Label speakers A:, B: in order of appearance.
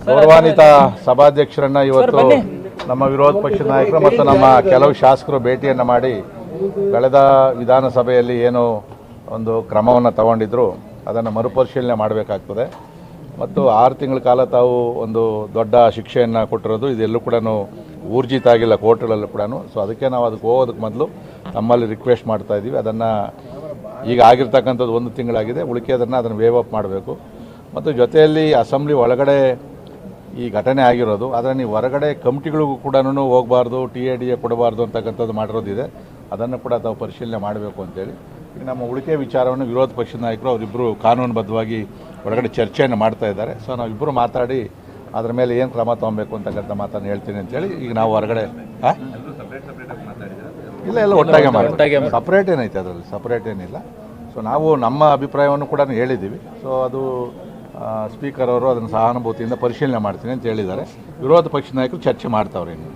A: ಗೌರವಾನ್ವಿತ ಸಭಾಧ್ಯಕ್ಷರನ್ನ ಇವತ್ತು ನಮ್ಮ ವಿರೋಧ ಪಕ್ಷದ ನಾಯಕರು ಮತ್ತು ನಮ್ಮ ಕೆಲವು ಶಾಸಕರು ಭೇಟಿಯನ್ನು ಮಾಡಿ ಕಳೆದ ವಿಧಾನಸಭೆಯಲ್ಲಿ ಏನು ಒಂದು ಕ್ರಮವನ್ನು ತಗೊಂಡಿದ್ರು ಅದನ್ನು ಮರುಪರಿಶೀಲನೆ ಮಾಡಬೇಕಾಗ್ತದೆ ಮತ್ತು 6 ತಿಂಗಳ ಕಾಲ ತಾವು ಒಂದು ದೊಡ್ಡ ಶಿಕ್ಷೆಯನ್ನು ಕೊಟ್ಟಿರೋದು ಇದೆಲ್ಲೂ ಕೂಡ ಊರ್ಜಿತ ಆಗಿಲ್ಲ ಕೋರ್ಟ್ಗಳಲ್ಲೂ ಕೂಡ. ಸೊ ಅದಕ್ಕೆ ನಾವು ಅದಕ್ಕೆ ಹೋಗೋದಕ್ಕೆ ಮೊದಲು ನಮ್ಮಲ್ಲಿ ರಿಕ್ವೆಸ್ಟ್ ಮಾಡ್ತಾ ಇದ್ದೀವಿ. ಅದನ್ನು ಈಗ ಆಗಿರ್ತಕ್ಕಂಥದ್ದು 1 ತಿಂಗಳಾಗಿದೆ, ಉಳಿಕೆದನ್ನು ಅದನ್ನು ವೇವ್ ಅಪ್ ಮಾಡಬೇಕು. ಮತ್ತು ಜೊತೆಯಲ್ಲಿ ಅಸೆಂಬ್ಲಿ ಒಳಗಡೆ ಈ ಘಟನೆ ಆಗಿರೋದು, ಆದರೆ ನೀವು ಹೊರಗಡೆ ಕಮಿಟಿಗಳಿಗೂ ಕೂಡ ಹೋಗಬಾರ್ದು, TADA ಕೊಡಬಾರ್ದು ಅಂತಕ್ಕಂಥದ್ದು ಮಾಡಿರೋದಿದೆ. ಅದನ್ನು ಕೂಡ ತಾವು ಪರಿಶೀಲನೆ ಮಾಡಬೇಕು ಅಂತೇಳಿ ಈಗ ನಮ್ಮ ಉಳಿಕೆ ವಿಚಾರವನ್ನು ವಿರೋಧ ಪಕ್ಷದ ನಾಯಕರು ಅವರಿಬ್ಬರು ಕಾನೂನುಬದ್ಧವಾಗಿ ಒಳಗಡೆ ಚರ್ಚೆಯನ್ನು ಮಾಡ್ತಾ ಇದ್ದಾರೆ. ಸೊ ನಾವಿಬ್ಬರು ಮಾತಾಡಿ ಅದರ ಮೇಲೆ ಏನು ಕ್ರಮ ತೊಗೊಬೇಕು ಅಂತಕ್ಕಂಥ ಮಾತನ್ನು ಹೇಳ್ತೀನಿ ಅಂತೇಳಿ ಈಗ ನಾವು ಹೊರಗಡೆ ಇಲ್ಲ ಒಟ್ಟಾಗೆ ಮಾಡಿ ಸಪ್ರೇಟ್ ಏನೈತೆ, ಅದರಲ್ಲಿ ಸಪ್ರೇಟ್ ಏನಿಲ್ಲ. ಸೊ ನಾವು ನಮ್ಮ ಅಭಿಪ್ರಾಯವನ್ನು ಕೂಡ ಹೇಳಿದ್ದೀವಿ. ಸೊ ಅದು ಸ್ಪೀಕರ್ ಅವರು ಅದನ್ನು ಸಹಾನುಭೂತಿಯಿಂದ ಪರಿಶೀಲನೆ ಮಾಡ್ತೀನಿ ಅಂತ ಹೇಳಿದ್ದಾರೆ. ವಿರೋಧ ಪಕ್ಷದ ನಾಯಕರು ಚರ್ಚೆ ಮಾಡ್ತಾವ್ರೆ ಇನ್ನು.